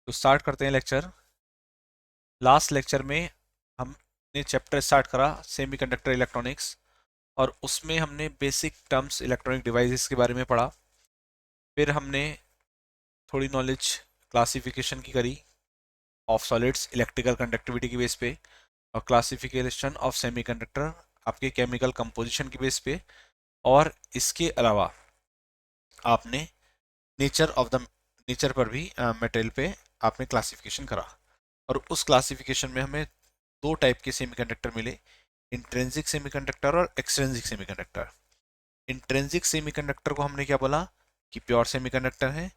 तो स्टार्ट करते हैं लेक्चर। लास्ट लेक्चर में हमने चैप्टर स्टार्ट करा सेमीकंडक्टर इलेक्ट्रॉनिक्स, और उसमें हमने बेसिक टर्म्स इलेक्ट्रॉनिक डिवाइसेस के बारे में पढ़ा। फिर हमने थोड़ी नॉलेज क्लासिफिकेशन की करी ऑफ सॉलिड्स इलेक्ट्रिकल कंडक्टिविटी की बेस पे, और क्लासिफिकेशन ऑफ सेमीकंडक्टर आपके केमिकल कंपोजिशन की बेस पे। और इसके अलावा आपने नेचर ऑफ द नेचर पर भी मटेरियल पे आपने क्लासिफिकेशन करा। और उस क्लासिफिकेशन में हमें दो टाइप के सेमीकंडक्टर मिले, इंट्रिंसिक सेमीकंडक्टर और एक्सट्रिंसिक सेमीकंडक्टर। इंट्रिंसिक सेमीकंडक्टर को हमने क्या बोला कि प्योर सेमीकंडक्टर है,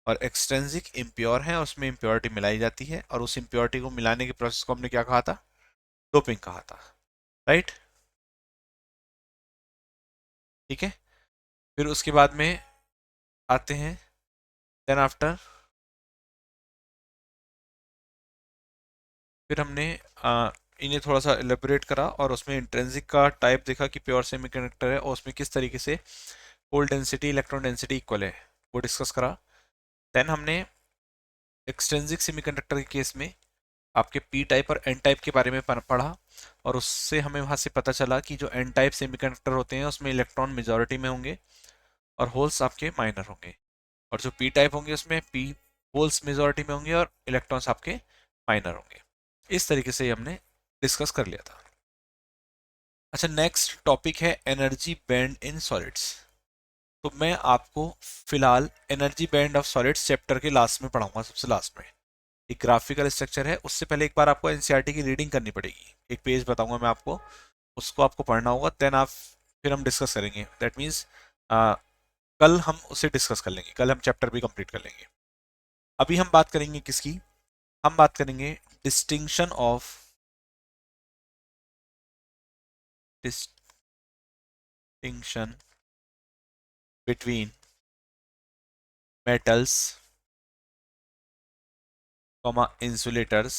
और एक्सट्रिंसिक इम्प्योर है, उसमें इम्प्योरिटी मिलाई जाती है, और उस इम्प्योरिटी को मिलाने के प्रोसेस को हमने क्या कहा था, डोपिंग कहा था। राइट, ठीक है। फिर उसके बाद में आते हैं देन आफ्टर, फिर हमने इन्हें थोड़ा सा एलेबोरेट करा, और उसमें इंट्रिंसिक का टाइप देखा कि प्योर सेमीकंडक्टर है और उसमें किस तरीके से hole density electron density equal है, वो डिस्कस करा। देन हमने एक्सट्रिंसिक सेमीकंडक्टर के केस में आपके पी टाइप और एन टाइप के बारे में पढ़ा, और उससे हमें वहां से पता चला कि जो एन टाइप सेमीकंडक्टर होते हैं उसमें इलेक्ट्रॉन मेजॉरिटी में होंगे और होल्स आपके माइनर होंगे, और जो पी टाइप होंगे उसमें पी होल्स मेजॉरिटी में होंगे और इलेक्ट्रॉन्स आपके माइनर होंगे। इस तरीके से हमने डिस्कस कर लिया था। अच्छा, नेक्स्ट टॉपिक है एनर्जी बैंड इन सॉलिड्स। तो मैं आपको फिलहाल energy band of solids chapter के लास्ट में पढ़ाऊंगा, सबसे लास्ट में। एक ग्राफिकल स्ट्रक्चर है, उससे पहले एक बार आपको एनसीईआरटी की रीडिंग करनी पड़ेगी। एक पेज बताऊंगा मैं आपको, उसको आपको पढ़ना होगा, देन आप फिर हम डिस्कस करेंगे। दैट मीन्स कल हम उसे डिस्कस कर लेंगे, कल हम चैप्टर भी कंप्लीट कर लेंगे। अभी हम बात करेंगे किसकी, हम बात करेंगे distinction of distinction between metals comma insulators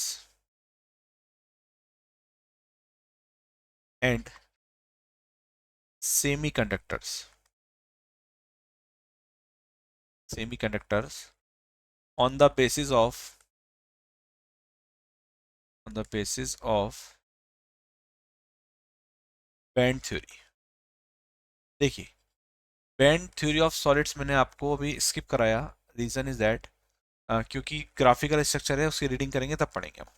and semiconductors on the basis of band theory. देखिए, बैंड थ्योरी ऑफ सॉलिड्स मैंने आपको अभी स्किप कराया, रीजन इज दैट क्योंकि ग्राफिकल स्ट्रक्चर है, उसकी रीडिंग करेंगे तब पढ़ेंगे हम।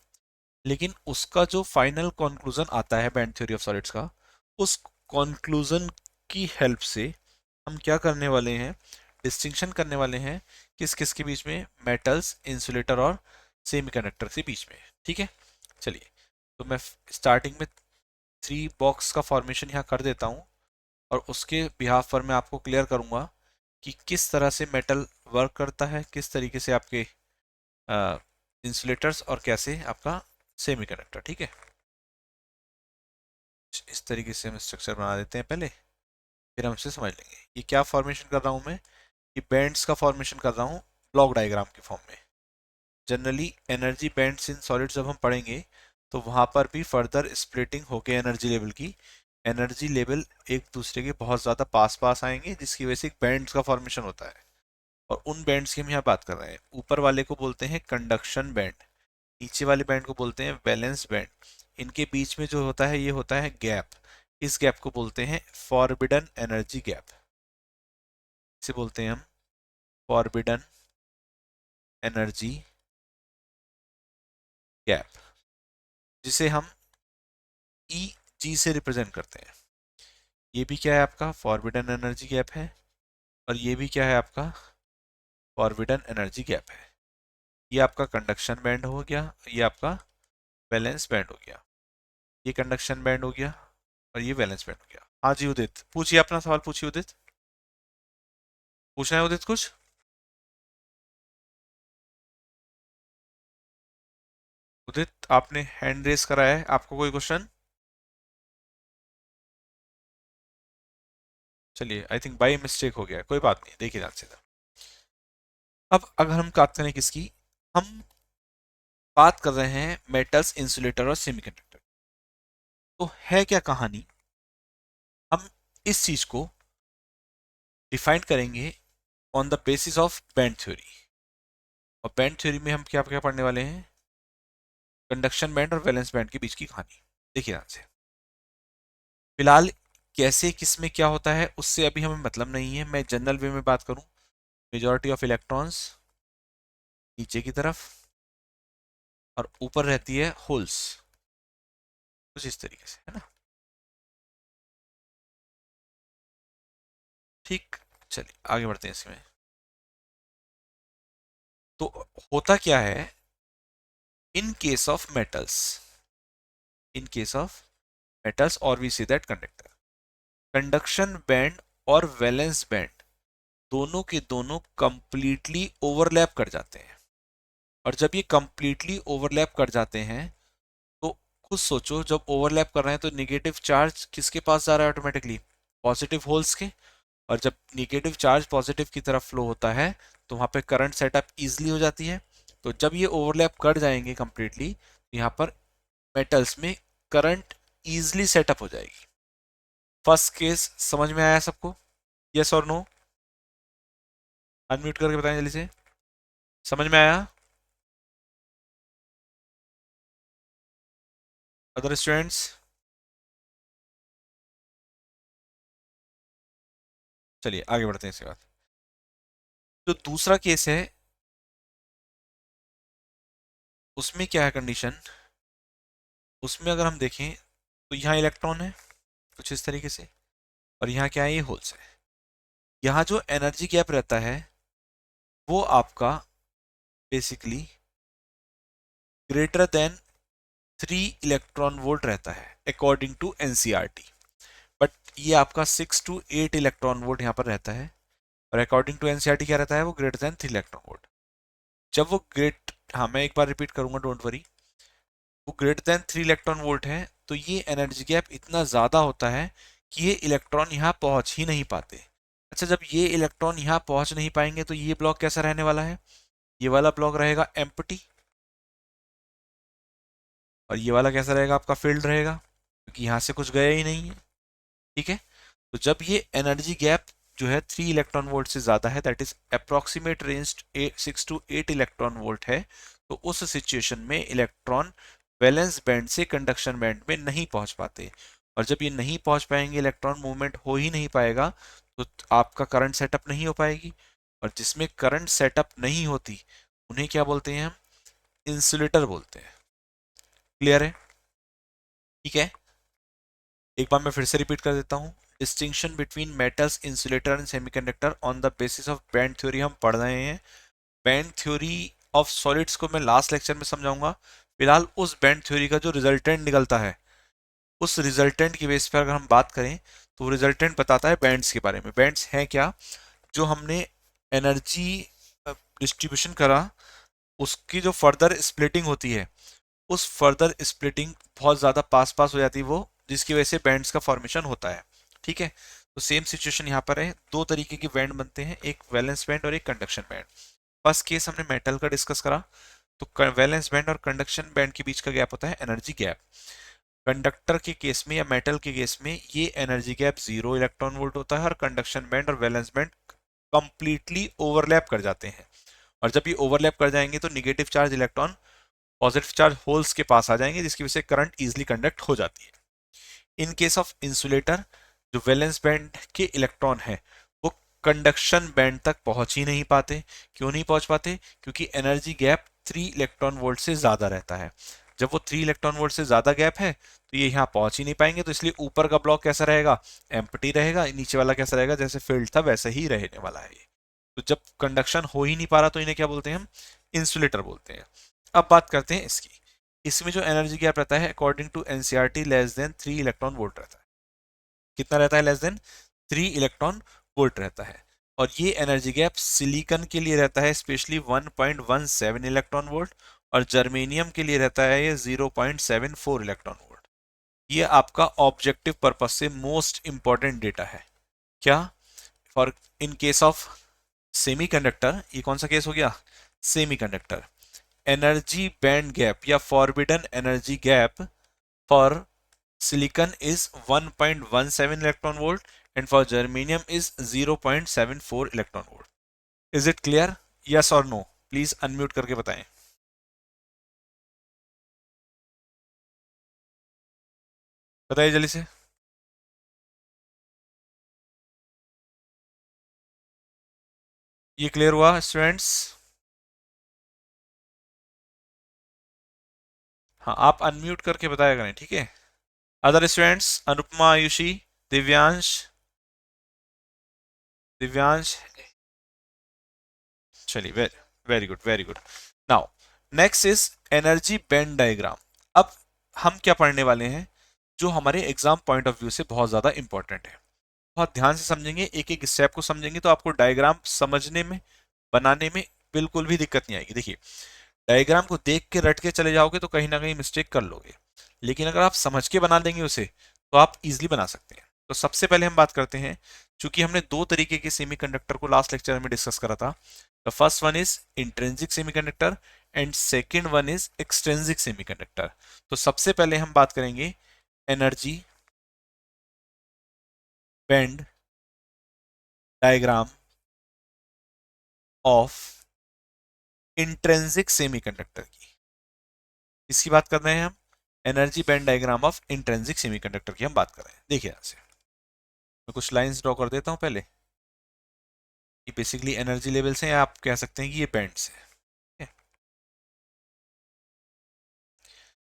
लेकिन उसका जो फाइनल कंक्लूजन आता है बैंड थ्योरी ऑफ सॉलिड्स का, उस कंक्लूजन की हेल्प से हम क्या करने वाले हैं, डिस्टिंक्शन करने वाले हैं किस किस के बीच में, मेटल्स, इंसुलेटर और सेमीकंडक्टर के बीच में। ठीक है, चलिए। तो मैं स्टार्टिंग में थ्री बॉक्स का फॉर्मेशन यहाँ कर देता हूँ, और उसके बिहाफ पर मैं आपको क्लियर करूँगा कि किस तरह से मेटल वर्क करता है, किस तरीके से आपके इंसुलेटर्स, और कैसे आपका सेमीकंडक्टर। ठीक है, इस तरीके से हम स्ट्रक्चर बना देते हैं पहले, फिर हम इसे समझ लेंगे। ये क्या फॉर्मेशन कर रहा हूँ मैं, ये बैंड्स का फॉर्मेशन कर रहा हूँ ब्लॉक डायग्राम के फॉर्म में। Generally energy bands in solid जब हम पढ़ेंगे तो वहां पर भी फर्दर स्प्लिटिंग होके एनर्जी लेवल की, एनर्जी लेवल एक दूसरे के बहुत ज़्यादा पास पास आएंगे, जिसकी वजह से बैंड्स का फॉर्मेशन होता है। और उन बैंड्स की हम यहाँ बात कर रहे हैं, ऊपर वाले को बोलते हैं कंडक्शन बैंड, नीचे वाले बैंड को बोलते हैं वैलेंस बैंड। इनके बीच में जो होता है ये होता है गैप, इस गैप को बोलते हैं फॉरबिडन एनर्जी गैप। इसे बोलते हैं हम फॉरबिडन एनर्जी गैप, जिसे हम ई जी से रिप्रेजेंट करते हैं। ये भी क्या है, आपका फॉरबिडन एनर्जी गैप है, और ये भी क्या है, आपका फॉरबिडन एनर्जी गैप है। ये आपका कंडक्शन बैंड हो गया, ये आपका वैलेंस बैंड हो गया। ये कंडक्शन बैंड हो गया और ये वैलेंस बैंड हो गया। हाँ जी उदित, पूछिए अपना सवाल, पूछिए उदित। पूछना है उदित कुछ? उदित, आपने हैंड रेस करा है, आपको कोई क्वेश्चन? चलिए, आई थिंक बाई मिस्टेक हो गया, कोई बात नहीं, देखिए ध्यान से। अब अगर हम बात करें किसकी, हम बात कर रहे हैं मेटल्स, इंसुलेटर और सेमीकंडक्टर। तो है क्या कहानी, हम इस चीज को डिफाइन करेंगे on the basis of band theory. और बैंड थ्योरी में हम क्या क्या पढ़ने वाले हैं, कंडक्शन बैंड और वैलेंस बैंड के बीच की कहानी। देखिए ध्यान से, फिलहाल कैसे किस में क्या होता है उससे अभी हमें मतलब नहीं है, मैं जनरल वे में बात करूं, मेजॉरिटी ऑफ इलेक्ट्रॉन्स नीचे की तरफ और ऊपर रहती है होल्स, कुछ इस तरीके से, है ना। ठीक, चलिए आगे बढ़ते हैं इसमें। तो होता क्या है, in case of metals, in case of metals और we see that conductor, conduction band और वैलेंस बैंड दोनों के दोनों कंप्लीटली ओवरलैप कर जाते हैं। और जब ये कंप्लीटली ओवरलैप कर जाते हैं तो खुद सोचो, जब ओवरलैप कर रहे हैं तो निगेटिव चार्ज किसके पास जा रहा है ऑटोमेटिकली, पॉजिटिव होल्स के। और जब निगेटिव चार्ज पॉजिटिव की तरफ फ्लो होता है तो वहां पे करंट सेटअप इजीली हो जाती है। तो जब ये ओवरलैप कर जाएंगे कंप्लीटली, यहाँ पर मेटल्स में करंट इजीली सेटअप हो जाएगी। फर्स्ट केस समझ में आया सबको, यस और नो? अनम्यूट करके बताएं जल्दी से, समझ में आया? Other students? चलिए आगे बढ़ते हैं इसके बाद। जो दूसरा केस है उसमें क्या है कंडीशन, उसमें अगर हम देखें तो यहाँ इलेक्ट्रॉन है कुछ इस तरीके से, और यहाँ क्या है, ये होल्स है। यहाँ जो एनर्जी गैप रहता है वो आपका basically greater than 3 electron volt रहता है अकॉर्डिंग टू एनसीईआरटी। बट ये आपका 6 to 8 इलेक्ट्रॉन वोल्ट यहाँ पर रहता है, और अकॉर्डिंग टू एनसीईआरटी क्या रहता है, वो ग्रेटर देन 3 इलेक्ट्रॉन वोल्ट। जब वो ग्रेट, हाँ मैं एक बार रिपीट करूंगा, डोंट वरी, वो ग्रेटर देन 3 इलेक्ट्रॉन वोल्ट है तो ये एनर्जी गैप इतना ज़्यादा होता है कि ये इलेक्ट्रॉन यहाँ पहुंच ही नहीं पाते। अच्छा, जब ये इलेक्ट्रॉन यहाँ पहुंच नहीं पाएंगे तो ये ब्लॉक कैसा रहने वाला है, ये वाला ब्लॉक रहेगा एम्प्टी, और ये वाला कैसा रहेगा, आपका फील्ड रहेगा, क्योंकि यहाँ से कुछ गया ही नहीं है। ठीक है, तो जब ये एनर्जी गैप जो है 3 इलेक्ट्रॉन वोल्ट से ज़्यादा है, that is approximate range 6 to 8 electron volt है, तो उस सिचुएशन में इलेक्ट्रॉन वैलेंस बैंड से कंडक्शन बैंड में नहीं पहुंच पाते। और जब ये नहीं पहुंच पाएंगे, इलेक्ट्रॉन मूवमेंट हो ही नहीं पाएगा, तो आपका करंट सेटअप नहीं हो पाएगी। और जिसमें करंट सेटअप नहीं होती उन्हें क्या बोलते हैं हम, इंसुलेटर बोलते हैं। क्लियर है? ठीक है, एक बार मैं फिर से रिपीट कर देता हूँ। Distinction between metals, insulator and semiconductor on the basis of band theory हम पढ़ रहे हैं। बैंड थ्योरी ऑफ सॉलिड्स को मैं लास्ट लेक्चर में समझाऊंगा। फिलहाल उस बैंड थ्योरी का जो रिजल्टेंट निकलता है, उस रिजल्टेंट की बेस पर अगर हम बात करें तो रिजल्टेंट बताता है बैंड्स के बारे में। बैंड्स हैं क्या, जो हमने एनर्जी डिस्ट्रीब्यूशन करा उसकी जो फर्दर स्प्लिटिंग होती है, उस फर्दर स्प्लिटिंग बहुत ज़्यादा पास पास हो जाती है वो, जिसकी वजह से बैंड्स का फॉर्मेशन होता है। ठीक है, तो सेम सिचुएशन यहाँ पर है, दो तरीके के बैंड बनते हैं, एक वैलेंस बैंड और एक कंडक्शन बैंड। फर्स्ट केस हमने मेटल का डिस्कस करा, तो वैलेंस बैंड और कंडक्शन बैंड के बीच का गैप होता है एनर्जी गैप। कंडक्टर के केस में या मेटल के केस में ये एनर्जी गैप 0 इलेक्ट्रॉन वोल्ट होता है, और कंडक्शन बैंड और वैलेंस बैंड कंप्लीटली ओवरलैप कर जाते हैं। और जब ये ओवरलैप कर जाएंगे तो negative charge electron positive charge holes के पास आ जाएंगे, जिसकी वजह से करंट इजीली कंडक्ट हो जाती है। इन केस ऑफ इंसुलेटर, जो वैलेंस बैंड के इलेक्ट्रॉन है वो कंडक्शन बैंड तक पहुंच ही नहीं पाते। क्यों नहीं पहुंच पाते, क्योंकि एनर्जी गैप 3 इलेक्ट्रॉन वोल्ट से ज्यादा रहता है। जब वो 3 इलेक्ट्रॉन वोल्ट से ज्यादा गैप है तो ये यहाँ पहुंच ही नहीं पाएंगे, तो इसलिए ऊपर का ब्लॉक कैसा रहेगा, एम्प्टी रहेगा, नीचे वाला कैसा रहेगा, जैसे फील्ड था वैसे ही रहने वाला है ये। तो जब कंडक्शन हो ही नहीं पा रहा तो इन्हें क्या बोलते हैं हम, इंसुलेटर बोलते हैं। अब बात करते हैं इसकी, इसमें जो एनर्जी गैप रहता है according to NCERT less than 3 electron volt रहता है। कितना रहता है, लेस देन 3 इलेक्ट्रॉन वोल्ट रहता है। और ये एनर्जी गैप सिलिकॉन के लिए रहता है स्पेशली 1.17 इलेक्ट्रॉन वोल्ट, और जर्मेनियम के लिए रहता है ये 0.74 इलेक्ट्रॉन वोल्ट। ये आपका ऑब्जेक्टिव पर्पज से मोस्ट इंपॉर्टेंट डेटा है। क्या, for in case of semiconductor, ये कौन सा केस हो गया, सेमीकंडक्टर, एनर्जी बैंड गैप या forbidden energy gap for silicon is 1.17 electron volt and for germanium is 0.74 electron volt. Is it clear? Yes or no? Please unmute करके बताएं। बताइए जल्दी से। ये क्लियर हुआ स्टूडेंट्स? हाँ, आप अनम्यूट करके बताया करें, ठीक है। अदर स्टूडेंट्स, अनुपमा, आयुषी, दिव्यांश, दिव्यांश, चलिए, very very good, very good. Now next is energy band diagram. अब हम क्या पढ़ने वाले हैं जो हमारे एग्जाम पॉइंट ऑफ व्यू से बहुत ज्यादा इंपॉर्टेंट है। बहुत ध्यान से समझेंगे, एक एक स्टेप को समझेंगे तो आपको डायग्राम समझने में, बनाने में बिल्कुल भी दिक्कत नहीं आएगी। देखिए, डायग्राम को देख के रट के चले जाओगे तो कहीं ना कहीं मिस्टेक कर लोगे, लेकिन अगर आप समझ के बना देंगे उसे तो आप इजीली बना सकते हैं। तो सबसे पहले हम बात करते हैं, चूंकि हमने दो तरीके के सेमीकंडक्टर को लास्ट लेक्चर में डिस्कस करा था। The first one is intrinsic semiconductor and second one is extrinsic semiconductor. तो सबसे पहले हम बात करेंगे energy band diagram of intrinsic semiconductor की। इसकी बात कर रहे हैं हम, energy band diagram of intrinsic semiconductor की हम बात कर रहे हैं। देखिए यहां से मैं कुछ लाइंस ड्रॉ कर देता हूं पहले। ये बेसिकली एनर्जी लेवल्स हैं, या आप कह सकते हैं कि ये बैंड्स हैं, ठीक है?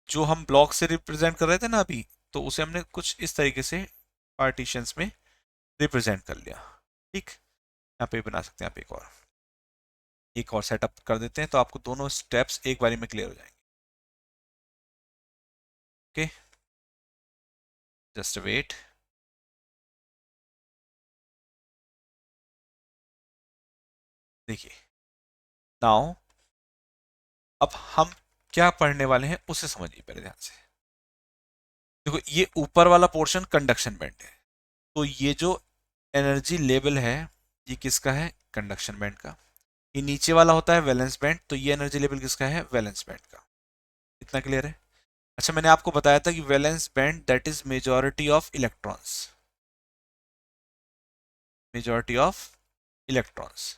जो हम ब्लॉक से रिप्रेजेंट कर रहे थे ना अभी, तो उसे हमने कुछ इस तरीके से पार्टीशंस में रिप्रेजेंट कर लिया, ठीक। यहाँ पे बना सकते हैं आप एक और सेटअप कर देते हैं तो आपको दोनों स्टेप्स एक बारी में क्लियर हो जाएंगे। Okay, just wait. देखिए, नाउ अब हम क्या पढ़ने वाले हैं उसे समझिए पहले ध्यान से। देखो, ये ऊपर वाला पोर्शन कंडक्शन बैंड है, तो ये जो एनर्जी लेवल है ये किसका है? कंडक्शन बैंड का। ये नीचे वाला होता है वैलेंस बैंड, तो ये एनर्जी लेवल किसका है? वैलेंस बैंड का। इतना क्लियर है? अच्छा, मैंने आपको बताया था कि valence band that is majority of electrons, majority of electrons.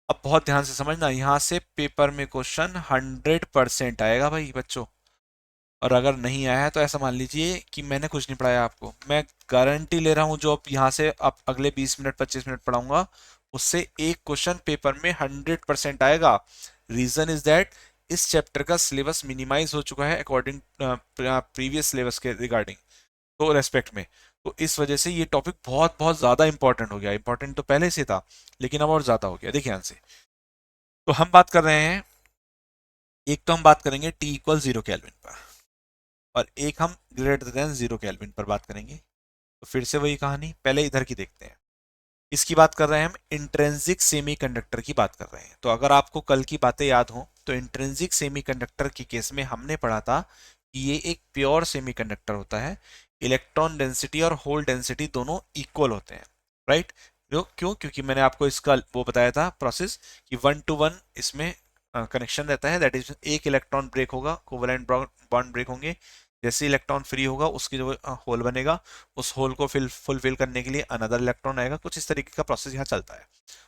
अब बहुत ध्यान से समझना, यहां से पेपर में क्वेश्चन 100% आएगा भाई बच्चों। और अगर नहीं आया है तो ऐसा मान लीजिए कि मैंने कुछ नहीं पढ़ाया आपको। मैं गारंटी ले रहा हूं जो अब यहाँ से अब अगले 20 मिनट 25 मिनट पढ़ाऊंगा उससे एक क्वेश्चन पेपर में 100% आएगा। रीजन इज दैट इस चैप्टर का सिलेबस मिनिमाइज हो चुका है अकॉर्डिंग प्रीवियस सिलेबस के रिगार्डिंग, तो रेस्पेक्ट में। तो इस वजह से ये टॉपिक बहुत बहुत ज्यादा इंपॉर्टेंट हो गया। इंपॉर्टेंट तो पहले से था लेकिन अब और ज्यादा हो गया। देखिए यहाँ से तो हम बात कर रहे हैं, एक तो हम बात करेंगे टी इक्वल 0 केल्विन पर, और एक हम ग्रेटर देन 0 केल्विन पर बात करेंगे। तो फिर से वही कहानी, पहले इधर की देखते हैं। इसकी बात कर रहे हैं हम, इंट्रिंसिक सेमीकंडक्टर की बात कर रहे हैं। तो अगर आपको कल की बातें याद हो तो इंट्रिंसिक सेमीकंडक्टर की केस में हमने पढ़ा था कि ये एक प्योर सेमीकंडक्टर होता है। इलेक्ट्रॉन डेंसिटी और होल डेंसिटी दोनों इक्वल होते हैं, राइट। क्यों? क्योंकि मैंने आपको इसका वो बताया था प्रोसेस कि 1 to 1 इसमें कनेक्शन रहता है। दैट इज एक इलेक्ट्रॉन ब्रेक होगा, कोवेलेंट बॉन्ड ब्रेक होंगे, जैसे इलेक्ट्रॉन फ्री होगा उसकी जो होल बनेगा, उस होल को फुलफिल करने के लिए अनदर इलेक्ट्रॉन आएगा। कुछ इस तरीके का प्रोसेस यहाँ चलता है।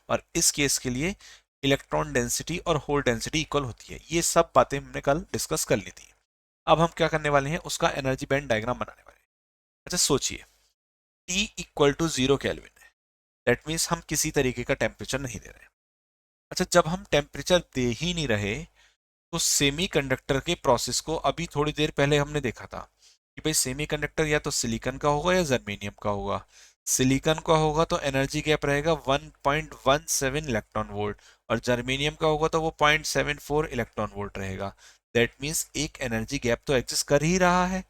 और इस केस के लिए इलेक्ट्रॉन डेंसिटी और होल डेंसिटी इक्वल होती है। ये सब बातें हमने कल डिस्कस कर ली थी। अब हम क्या करने वाले हैं, उसका एनर्जी बैंड डायग्राम बनाने वाले हैं। अच्छा सोचिए, T इक्वल टू 0 केल्विन है, दैट मीन्स हम किसी तरीके का टेम्परेचर नहीं दे रहे हैं। अच्छा, जब हम टेम्परेचर दे ही नहीं रहे तो सेमीकंडक्टर के प्रोसेस को अभी थोड़ी देर पहले हमने देखा था कि भाई सेमीकंडक्टर या तो सिलिकॉन का होगा या जर्मेनियम का होगा। सिलिकॉन का होगा तो एनर्जी गैप रहेगा 1.17 इलेक्ट्रॉन वोल्ट, और जर्मेनियम का होगा तो वो 0.74 इलेक्ट्रॉन वोल्ट रहेगा। दैट मीन्स एक एनर्जी गैप तो एग्जिस्ट कर ही रहा है।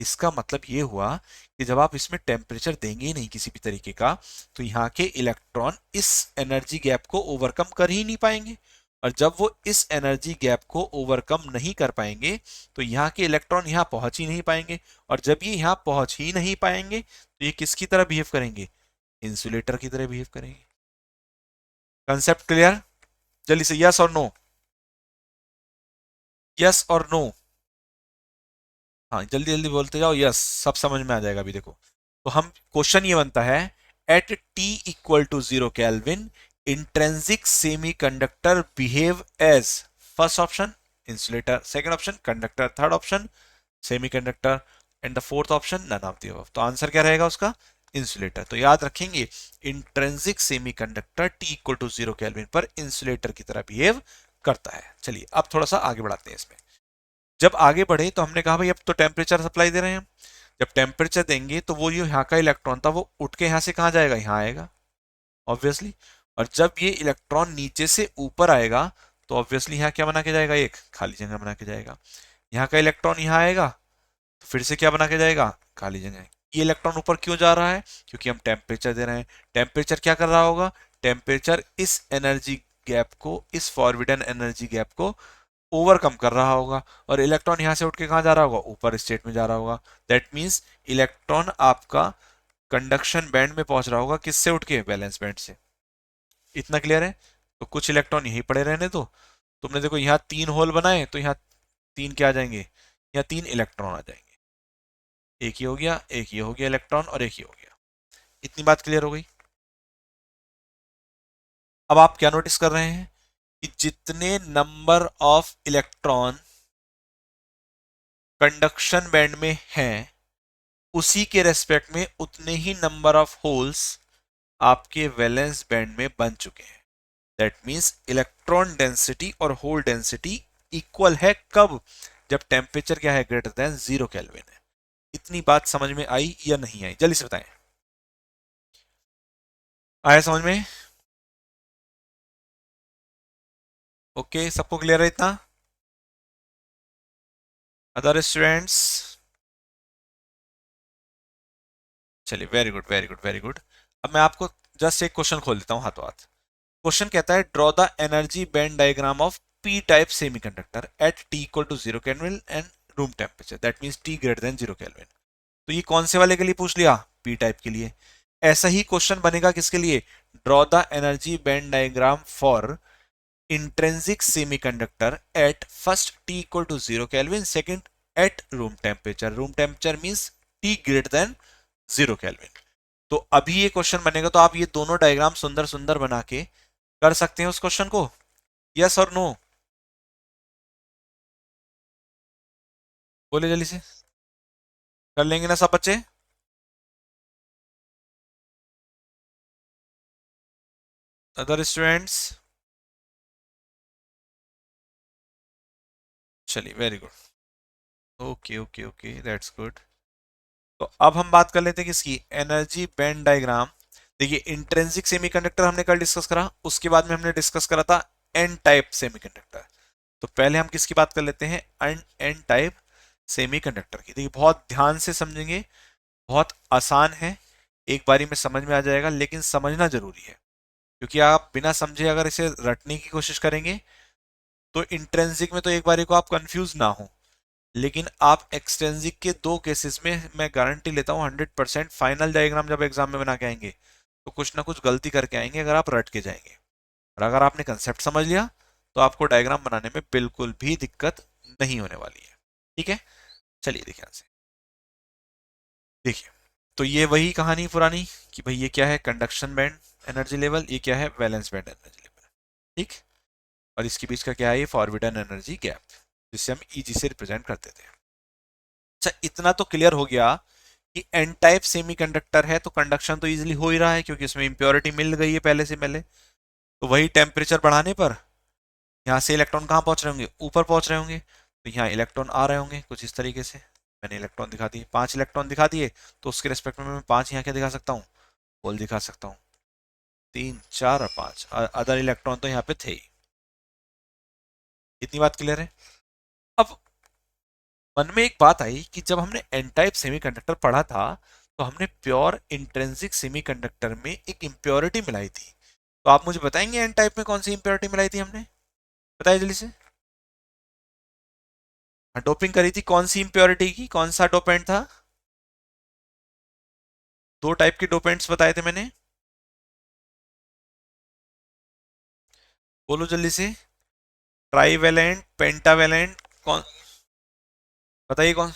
इसका मतलब ये हुआ कि जब आप इसमें टेम्परेचर देंगे ही नहीं किसी भी तरीके का, तो यहाँ के इलेक्ट्रॉन इस एनर्जी गैप को ओवरकम कर ही नहीं पाएंगे। और जब वो इस एनर्जी गैप को ओवरकम नहीं कर पाएंगे तो यहाँ के इलेक्ट्रॉन यहाँ पहुंच ही नहीं पाएंगे। और जब ये यहाँ पहुंच ही नहीं पाएंगे तो ये किसकी तरह बिहेव करेंगे? इंसुलेटर की तरह बिहेव करेंगे। Concept clear? जल्दी से यस और नो, यस और नो। हाँ, जल्दी जल्दी बोलते जाओ, यस सब समझ में आ जाएगा अभी। देखो, तो हम क्वेश्चन ये बनता है, at T equal to 0 kelvin intrinsic semiconductor behave as, first option insulator, second option conductor, third option semiconductor, and the fourth option none of the above. तो आंसर क्या रहेगा उसका? इंसुलेटर। तो याद रखेंगे intrinsic semiconductor T equal to 0 kelvin पर insulator की तरह बिहेव करता है। चलिए अब थोड़ा सा आगे बढ़ाते हैं इसमें। जब आगे बढ़े तो हमने कहा भाई अब तो टेम्परेचर सप्लाई दे रहे हैं, जब टेम्परेचर देंगे तो वो जो यहाँ का इलेक्ट्रॉन था वो उठ के यहाँ से कहाँ जाएगा? यहाँ आएगा ऑब्वियसली। और जब ये इलेक्ट्रॉन नीचे से ऊपर आएगा तो ऑब्वियसली यहाँ क्या बना के जाएगा? एक खाली जगह बना के जाएगा। यहाँ का इलेक्ट्रॉन यहाँ आएगा तो फिर से क्या बना के जाएगा? खाली जगह। ये इलेक्ट्रॉन ऊपर क्यों जा रहा है? क्योंकि हम टेम्परेचर दे रहे हैं। टेम्परेचर क्या कर रहा होगा? टेम्परेचर इस एनर्जी गैप को, इस फॉरबिडन एनर्जी गैप को ओवरकम कर रहा होगा, और इलेक्ट्रॉन यहां से उठ के कहां जा रहा होगा? ऊपर स्टेट में जा रहा होगा। दैट मीन्स इलेक्ट्रॉन आपका कंडक्शन बैंड में पहुंच रहा होगा, किससे उठ के? वैलेंस बैंड से। इतना क्लियर है? तो कुछ इलेक्ट्रॉन यहीं पड़े रहने दो। तुमने देखो यहाँ 3 होल बनाए तो यहाँ 3 क्या आ जाएंगे? यहाँ 3 इलेक्ट्रॉन आ जाएंगे। एक ही हो गया, एक ये हो गया इलेक्ट्रॉन, और एक ही हो गया। इतनी बात क्लियर हो गई? अब आप क्या नोटिस कर रहे हैं कि जितने number of electron conduction band में हैं उसी के रेस्पेक्ट में उतने ही नंबर ऑफ होल्स आपके वैलेंस बैंड में बन चुके हैं। दैट मींस इलेक्ट्रॉन डेंसिटी और होल डेंसिटी इक्वल है। कब? जब टेम्परेचर क्या है? ग्रेटर देन 0 केल्विन है। इतनी बात समझ में आई या नहीं आई? जल्दी से बताएं। आया समझ में? ओके, सबको क्लियर है इतना? Other students? चलिए, very good very good very good. अब मैं आपको जस्ट एक क्वेश्चन खोल देता हूं हाथों हाथ। क्वेश्चन कहता है draw the energy band diagram of P type semiconductor at T equal to 0 kelvin and room temperature, that means T greater than 0 kelvin. तो ये कौन से वाले के लिए पूछ लिया? पी टाइप के लिए। ऐसा ही क्वेश्चन बनेगा किसके लिए? Draw the energy band diagram for intrinsic semiconductor at first T equal to 0 kelvin, second at room temperature. Room temperature means T greater than 0 kelvin. तो अभी ये क्वेश्चन बनेगा तो आप ये दोनों डायग्राम सुंदर सुंदर बना के कर सकते हैं उस क्वेश्चन को। यस और नो? बोले जल्दी से। कर लेंगे ना सब बच्चे? Other students? चलिए, very good. Okay okay okay, that's good. तो अब हम बात कर लेते हैं किसकी? Energy band diagram. देखिए, इंट्रिंसिक सेमीकंडक्टर हमने कल डिस्कस करा, उसके बाद में हमने डिस्कस करा था एन टाइप सेमीकंडक्टर। तो पहले हम किसकी बात कर लेते हैं? एन टाइप सेमीकंडक्टर की। देखिए, बहुत ध्यान से समझेंगे, बहुत आसान है, एक बारी में समझ में आ जाएगा, लेकिन समझना जरूरी है। क्योंकि आप बिना समझे अगर इसे रटने की कोशिश करेंगे तो इंट्रेंसिक में तो एक बारी को आप कंफ्यूज ना हो, लेकिन आप एक्सटेंसिक के दो केसेस में मैं गारंटी लेता हूँ 100% फाइनल डायग्राम जब एग्जाम में बना के आएंगे तो कुछ ना कुछ गलती करके आएंगे अगर आप रट के जाएंगे। और अगर आपने कंसेप्ट समझ लिया तो आपको डायग्राम बनाने में बिल्कुल भी दिक्कत नहीं होने वाली है। ठीक है? चलिए देखिए यहाँ से। देखिए, तो ये वही कहानी पुरानी कि भाई ये क्या है? कंडक्शन बैंड एनर्जी लेवल, ये क्या है? Valence band energy level. ठीक। और इसके बीच का क्या है? ये फॉरबिडन एनर्जी गैप, जिससे हम इजी से रिप्रेजेंट करते थे। अच्छा, इतना तो क्लियर हो गया कि एन टाइप सेमीकंडक्टर है तो कंडक्शन तो इजीली हो ही रहा है, क्योंकि इसमें इंप्योरिटी मिल गई है पहले से पहले। तो वही टेम्परेचर बढ़ाने पर यहाँ से इलेक्ट्रॉन कहाँ पहुंच रहे होंगे? ऊपर पहुंच रहे होंगे। तो यहाँ इलेक्ट्रॉन आ रहे होंगे कुछ इस तरीके से। मैंने इलेक्ट्रॉन दिखा दिए, 5 इलेक्ट्रॉन दिखा दिए, तो उसके रेस्पेक्ट में मैं 5 यहाँ क्या दिखा सकता हूँ? होल दिखा सकता हूँ। 3 4 और 5 अदर इलेक्ट्रॉन तो यहाँ पे थे ही। इतनी बात क्लियर है? अब मन में एक बात आई कि जब हमने एन टाइप सेमीकंडक्टर पढ़ा था तो हमने प्योर इंट्रिंसिक सेमीकंडक्टर में एक इम्प्योरिटी मिलाई थी। तो आप मुझे बताएंगे एन टाइप में कौन सी इम्प्योरिटी मिलाई थी हमने? बताइए जल्दी से। हाँ, डोपिंग करी थी। कौन सी इम्प्योरिटी की? कौन सा डोपेंट था? दो टाइप के डोपेंट्स बताए थे मैंने। बोलो जल्दी से। ट्राईवेलेंट, पेंटावेलेंट, कौन? बताइए कौन?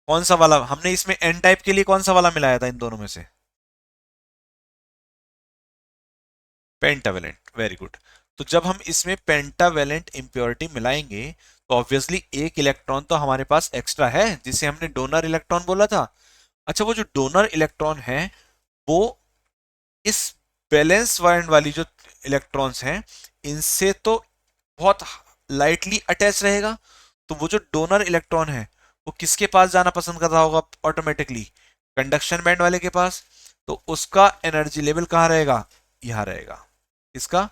कौन सा वाला हमने इसमें एन टाइप के लिए कौन सा वाला मिलाया था इन दोनों में से? Pentavalent, very good. तो जब हम इसमें पेंटावेलेंट इम्प्योरिटी मिलाएंगे तो ऑब्वियसली एक इलेक्ट्रॉन तो हमारे पास एक्स्ट्रा है, जिसे हमने डोनर इलेक्ट्रॉन बोला था। अच्छा, वो जो डोनर इलेक्ट्रॉन है वो इस बैलेंस बैंड वाली जो इलेक्ट्रॉन्स हैं इनसे तो बहुत लाइटली अटैच रहेगा। तो वो जो डोनर इलेक्ट्रॉन है वो किसके पास जाना पसंद कर रहा होगा ऑटोमेटिकली? कंडक्शन बैंड वाले के पास। तो उसका एनर्जी लेवल कहाँ रहेगा? यहाँ रहेगा, इसका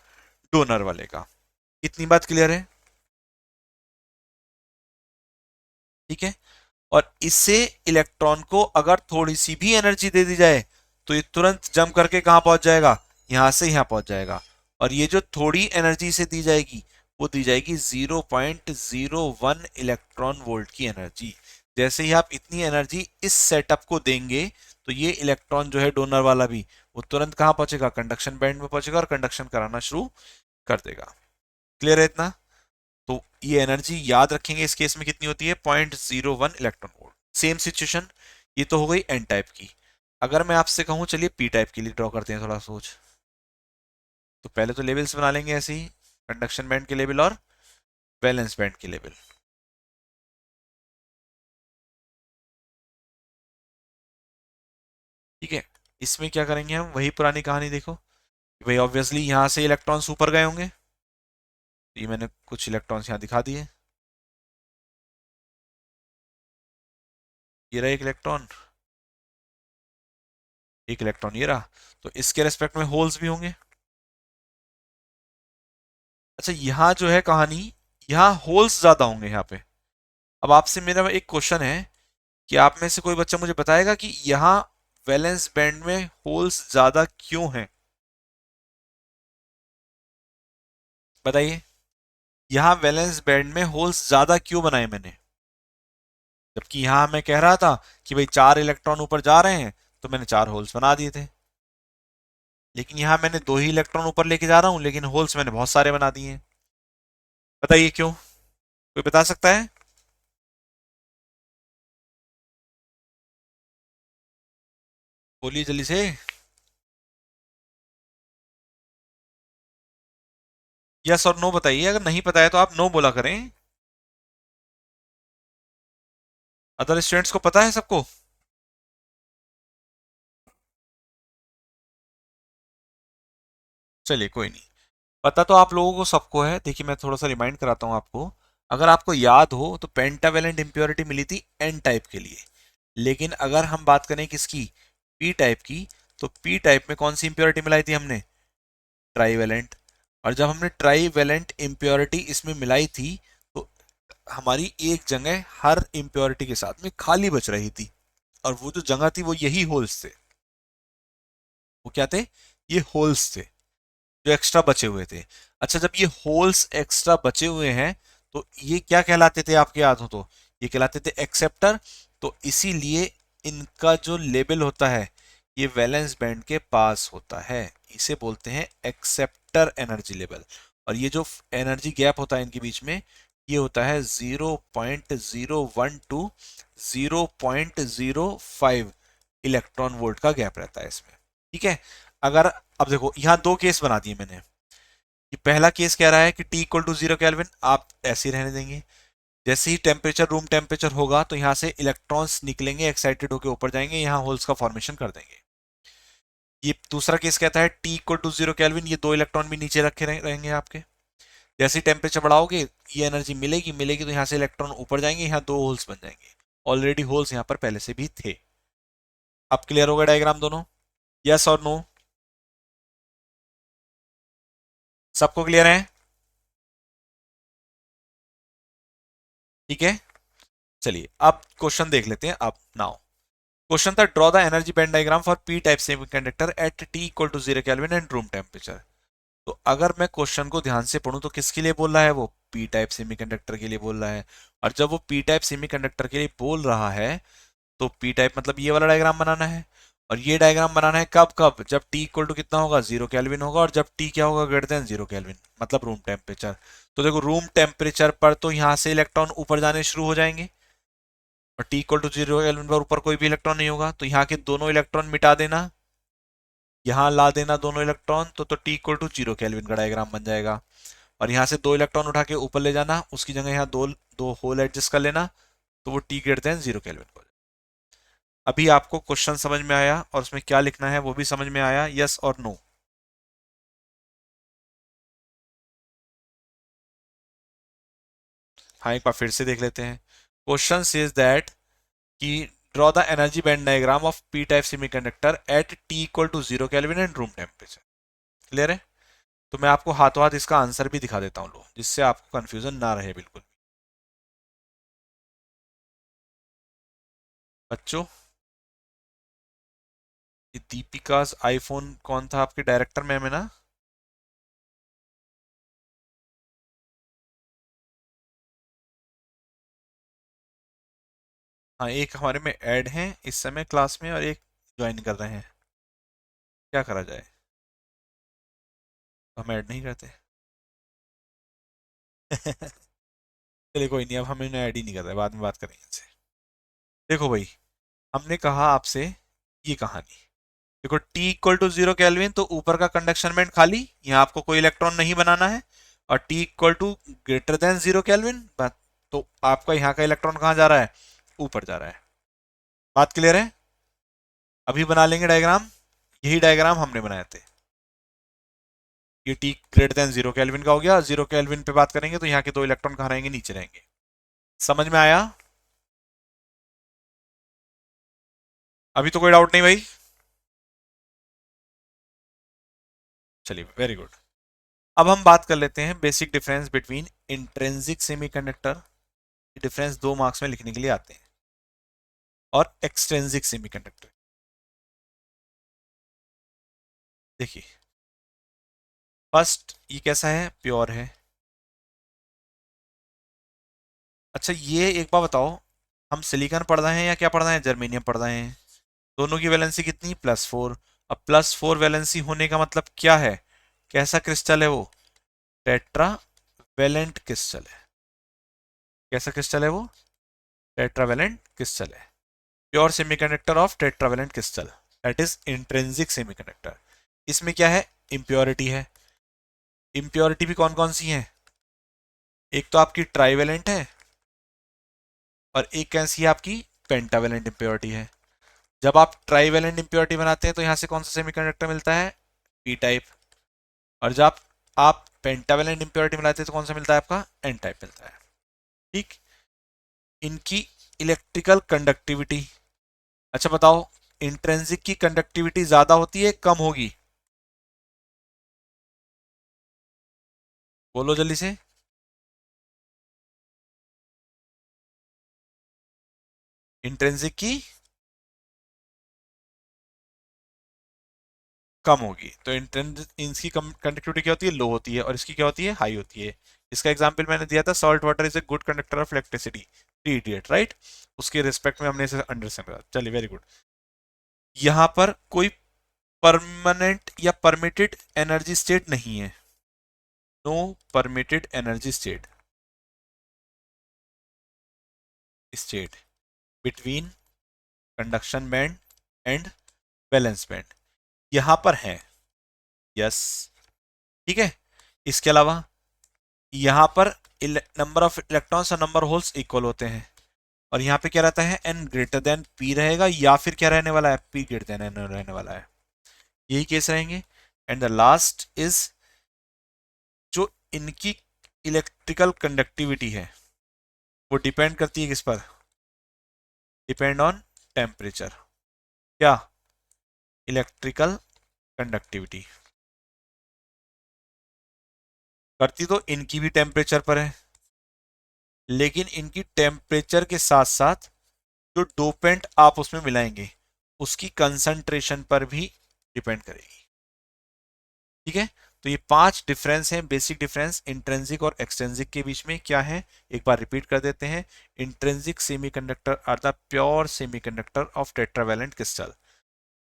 डोनर वाले का। इतनी बात क्लियर है? ठीक है। और इससे इलेक्ट्रॉन को अगर थोड़ी सी भी एनर्जी दे दी जाए तो ये तुरंत जंप करके कहां पहुंच जाएगा? यहां से यहां पहुंच जाएगा। और ये जो थोड़ी एनर्जी से दी जाएगी वो दी जाएगी 0.01 इलेक्ट्रॉन वोल्ट की एनर्जी। जैसे ही आप इतनी एनर्जी इस सेटअप को देंगे तो ये इलेक्ट्रॉन जो है डोनर वाला भी, वो तुरंत कहां पहुंचेगा? कंडक्शन बैंड में पहुंचेगा और कंडक्शन कराना शुरू कर देगा। क्लियर है इतना? तो ये एनर्जी याद रखेंगे इस केस में कितनी होती है? 0.01 इलेक्ट्रॉन वोल्ट। सेम सिचुएशन, ये तो हो गई एन टाइप की। अगर मैं आपसे कहूं चलिए पी टाइप के लिए ड्रॉ करते हैं थोड़ा सोच, तो पहले तो लेवल्स बना लेंगे ऐसे ही, कंडक्शन बैंड के लेवल और वैलेंस बैंड के लेवल। ठीक है। इसमें क्या करेंगे हम? वही पुरानी कहानी देखो कि भाई ऑब्वियसली यहां से इलेक्ट्रॉन्स ऊपर गए होंगे, तो ये मैंने कुछ इलेक्ट्रॉन्स यहाँ दिखा दिए। ये रहा एक इलेक्ट्रॉन, एक इलेक्ट्रॉन ये रहा। तो इसके रेस्पेक्ट में होल्स भी होंगे। अच्छा, यहाँ जो है कहानी, यहाँ होल्स ज्यादा होंगे यहाँ पे। अब आपसे मेरा एक क्वेश्चन है कि आप में से कोई बच्चा मुझे बताएगा कि यहाँ वैलेंस बैंड में होल्स ज्यादा क्यों हैं? बताइए, यहाँ वैलेंस बैंड में होल्स ज्यादा क्यों बनाए मैंने? जबकि यहाँ मैं कह रहा था कि भाई 4 इलेक्ट्रॉन ऊपर जा रहे हैं तो मैंने 4 होल्स बना दिए थे। लेकिन यहाँ मैंने 2 ही इलेक्ट्रॉन ऊपर लेके जा रहा हूँ लेकिन होल्स मैंने बहुत सारे बना दिए हैं। बताइए क्यों? कोई बता सकता है? बोलिए जल्दी से। यस और नो बताइए, अगर नहीं पता है तो आप नो बोला करें। अदर स्टूडेंट्स को पता है सबको? चलिए कोई नहीं, पता तो आप लोगों को सबको है। देखिए मैं थोड़ा सा रिमाइंड कराता हूँ आपको। अगर आपको याद हो तो पेंटावेलेंट इंप्योरिटी मिली थी एन टाइप के लिए, लेकिन अगर हम बात करें किसकी? पी टाइप की, तो पी टाइप में कौन सी इंप्योरिटी मिलाई थी हमने? ट्राईवेलेंट। और जब हमने ट्राईवेलेंट इंप्योरिटी इसमें मिलाई थी तो हमारी एक जगह हर इंप्योरिटी के साथ में खाली बच रही थी, और वो जो जगह थी वो यही होल्स थे। वो क्या थे? ये होल्स थे जो एक्स्ट्रा बचे हुए थे। अच्छा, जब ये होल्स एक्स्ट्रा बचे हुए हैं तो ये क्या कहलाते थे आपके याद हो तो? ये कहलाते थे एक्सेप्टर। तो इसीलिए इनका जो लेवल होता है ये वैलेंस बैंड के पास होता है, इसे बोलते हैं एक्सेप्टर एनर्जी लेवल। और ये जो एनर्जी गैप होता है इनके बीच में, ये होता है 0.01 to 0.05 इलेक्ट्रॉन वोल्ट का गैप रहता है इसमें। ठीक है। अगर अब देखो यहाँ दो केस बना दिए मैंने। कि पहला केस कह रहा है कि T=0 केल्विन, आप ऐसे ही रहने देंगे। जैसे ही टेम्परेचर रूम टेम्परेचर होगा तो यहाँ से इलेक्ट्रॉन्स निकलेंगे, एक्साइटेड होकर ऊपर जाएंगे, यहाँ होल्स का फॉर्मेशन कर देंगे। ये दूसरा केस कहता है T=0 केल्विन, ये 2 इलेक्ट्रॉन भी नीचे रखे रहेंगे आपके। जैसे ही टेम्परेचर बढ़ाओगे ये एनर्जी मिलेगी मिलेगी, तो यहाँ से इलेक्ट्रॉन ऊपर जाएंगे, यहाँ 2 होल्स बन जाएंगे। ऑलरेडी होल्स यहाँ पर पहले से भी थे। अब क्लियर होगा डायग्राम दोनों? यस और नो? सबको क्लियर है? ठीक है। चलिए अब क्वेश्चन देख लेते हैं। अब नाउ क्वेश्चन था draw the energy band diagram for P type semiconductor at T=0 kelvin and room temperature. तो अगर मैं क्वेश्चन को ध्यान से पढ़ूं तो किसके लिए बोल रहा है? वो पी टाइप सेमीकंडक्टर के लिए बोल रहा है। और जब वो पी टाइप सेमीकंडक्टर के लिए बोल रहा है तो पी टाइप मतलब ये वाला डायग्राम बनाना है। और ये डायग्राम बनाना है कब कब? जब टी इक्वल टू कितना होगा? 0 केल्विन होगा, और जब टी क्या होगा? ग्रेटर देन 0 केल्विन, मतलब रूम टेम्परेचर। तो देखो रूम टेम्परेचर पर तो यहाँ से इलेक्ट्रॉन ऊपर जाने शुरू हो जाएंगे, और T=0 केल्विन पर ऊपर कोई भी इलेक्ट्रॉन नहीं होगा, तो यहाँ के दोनों इलेक्ट्रॉन मिटा देना। यहाँ ला देना दोनों इलेक्ट्रॉन, तो टी इक्वल टू 0 केल्विन का डायग्राम बन जाएगा। और यहाँ से 2 इलेक्ट्रॉन उठा के ऊपर ले जाना, उसकी जगह यहाँ दो दो होल एडजस्ट कर लेना, तो वो टी ग्रेटर देन 0 केल्विन हो जाएगा। अभी आपको क्वेश्चन समझ में आया और उसमें क्या लिखना है वो भी समझ में आया, यस और नो? हाँ, एक बार फिर से देख लेते हैं। क्वेश्चन सेज दैट कि draw the energy band diagram of P type semiconductor at T equal to 0 kelvin and room temperature. Clear है? तो मैं आपको हाथों हाथ इसका आंसर भी दिखा देता हूँ लो, जिससे आपको कंफ्यूजन ना रहे बिल्कुल। बच्चों, ये दीपिका आईफोन कौन था? आपके डायरेक्टर मैम है ना? हाँ, एक हमारे में ऐड हैं इस समय क्लास में और एक ज्वाइन कर रहे हैं। क्या करा जाए? हम ऐड नहीं करते। चलिए कोई नहीं, अब हम इन्हें ऐड ही नहीं कर रहे, बाद में बात करेंगे इनसे। देखो भाई, हमने कहा आपसे ये कहानी। देखो टी इक्वल टू 0 केल्विन, तो ऊपर का कंडक्शन बैंड खाली, यहाँ आपको कोई इलेक्ट्रॉन नहीं बनाना है। और T equal to greater than 0 kelvin, तो आपका यहाँ का इलेक्ट्रॉन कहाँ जा रहा है? ऊपर जा रहा है। बात क्लियर है? अभी बना लेंगे डायग्राम। यही डायग्राम हमने बनाए थे। ये टी ग्रेटर देन 0 केल्विन का हो गया। 0 केल्विन पे बात करेंगे तो यहाँ के दो इलेक्ट्रॉन कहाँ रहेंगे? नीचे रहेंगे। समझ में आया? अभी तो कोई डाउट नहीं भाई? चलिए, वेरी गुड। अब हम बात कर लेते हैं basic difference between intrinsic semiconductor, difference 2 marks में लिखने के लिए आते हैं, और एक्सट्रिंसिक सेमीकंडक्टर। देखिए, फर्स्ट ये कैसा है? प्योर है। अच्छा, ये एक बार बताओ, हम सिलिकॉन पढ़ रहे हैं या क्या पढ़ रहे हैं? जर्मेनियम पढ़ रहे हैं। दोनों की वैलेंसी कितनी? +4। अब +4 वैलेंसी होने का मतलब क्या है? कैसा क्रिस्टल है वो? टेट्रा वैलेंट क्रिस्टल है। कैसा क्रिस्टल है वो? टेट्रावेलेंट क्रिस्टल है। Pure semiconductor of tetravalent crystal, that is intrinsic semiconductor. इसमें क्या है? इम्प्योरिटी है। इम्प्योरिटी भी कौन कौन सी है? एक तो आपकी ट्राइवेलेंट है, और एक कैसी है आपकी? पेंटावेलेंट इम्प्योरिटी है। जब आप ट्राइवेलेंट इम्प्योरिटी बनाते हैं तो यहां से कौन सा सेमीकंडक्टर मिलता है? P type. और जब आप पेंटावेलेंट इम्प्योरिटी बनाते हैं तो कौन सा मिलता है आपका? एन टाइप मिलता है। ठीक। इनकी इलेक्ट्रिकल कंडक्टिविटी, अच्छा बताओ, इंट्रेंसिक की कंडक्टिविटी ज्यादा होती है कम होगी? बोलो जल्दी से। इंट्रेंसिक की कम होगी। तो इसकी कंडक्टिविटी क्या होती है? लो होती है। और इसकी क्या होती है? हाई होती है। इसका एग्जांपल मैंने दिया था, salt water is a good conductor of electricity, three idiot, right? उसके रिस्पेक्ट में हमने इसे अंडरस्टैंड करा। चलिए, वेरी गुड। यहां पर कोई परमानेंट या परमिटेड एनर्जी स्टेट नहीं है। No permitted energy state between conduction band and valence band यहां पर है। यस, ठीक है। इसके अलावा यहाँ पर नंबर ऑफ इलेक्ट्रॉन्स और नंबर होल्स इक्वल होते हैं। और यहाँ पे क्या रहता है? एन ग्रेटर देन पी रहेगा, या फिर क्या रहने वाला है? पी ग्रेटर देन एन रहने वाला है। यही केस रहेंगे। एंड द लास्ट इज, जो इनकी इलेक्ट्रिकल कंडक्टिविटी है वो डिपेंड करती है किस पर? Depend on temperature. क्या? इलेक्ट्रिकल कंडक्टिविटी करती तो इनकी भी टेम्परेचर पर है, लेकिन इनकी टेम्परेचर के साथ साथ जो डोपेंट आप उसमें मिलाएंगे उसकी कंसंट्रेशन पर भी डिपेंड करेगी। ठीक है। तो ये 5 डिफरेंस हैं, बेसिक डिफरेंस इंट्रिंसिक और एक्सट्रिंसिक के बीच में। क्या है? एक बार रिपीट कर देते हैं। Intrinsic semiconductor are the pure semiconductor of tetravalent crystal.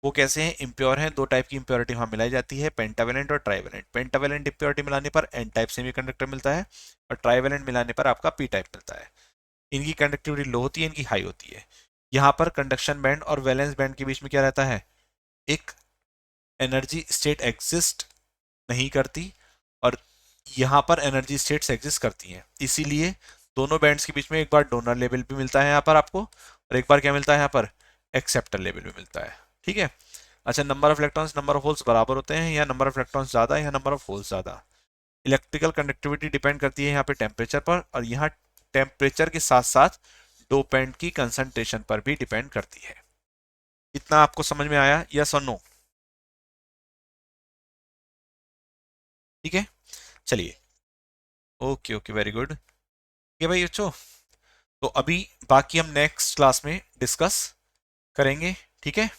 वो कैसे हैं? इम्प्योर हैं। दो टाइप की इम्प्योरिटी वहां मिलाई जाती है, पेंटावेलेंट और ट्राइवेलेंट। पेंटावेलेंट इम्प्योरिटी मिलाने पर एन टाइप सेमीकंडक्टर मिलता है, और ट्राइवेलेंट मिलाने पर आपका पी टाइप मिलता है। इनकी कंडक्टिविटी लो होती है, इनकी हाई होती है। यहाँ पर कंडक्शन बैंड और वैलेंस बैंड के बीच में क्या रहता है? एक एनर्जी स्टेट एग्जिस्ट नहीं करती और यहाँ पर एनर्जी स्टेट्स एग्जिस्ट करती हैं। इसीलिए दोनों बैंड्स के बीच में एक बार डोनर लेवल भी मिलता है यहाँ पर आपको, और एक बार क्या मिलता है यहाँ पर, एक्सेप्टर लेवल भी मिलता है। ठीक है। अच्छा, number of electrons number of holes बराबर होते हैं, या नंबर ऑफ इलेक्ट्रॉन्स ज़्यादा है या नंबर ऑफ होल्स ज़्यादा। इलेक्ट्रिकल कंडक्टिविटी डिपेंड करती है यहाँ पे टेम्परेचर पर, और यहाँ टेम्परेचर के साथ साथ डोपेंट की कंसंट्रेशन पर भी डिपेंड करती है। इतना आपको समझ में आया, यस और नो? ठीक है, चलिए। Okay okay, very good. ठीक है भाई बच्चों, तो अभी बाकी हम नेक्स्ट क्लास में डिस्कस करेंगे। ठीक है।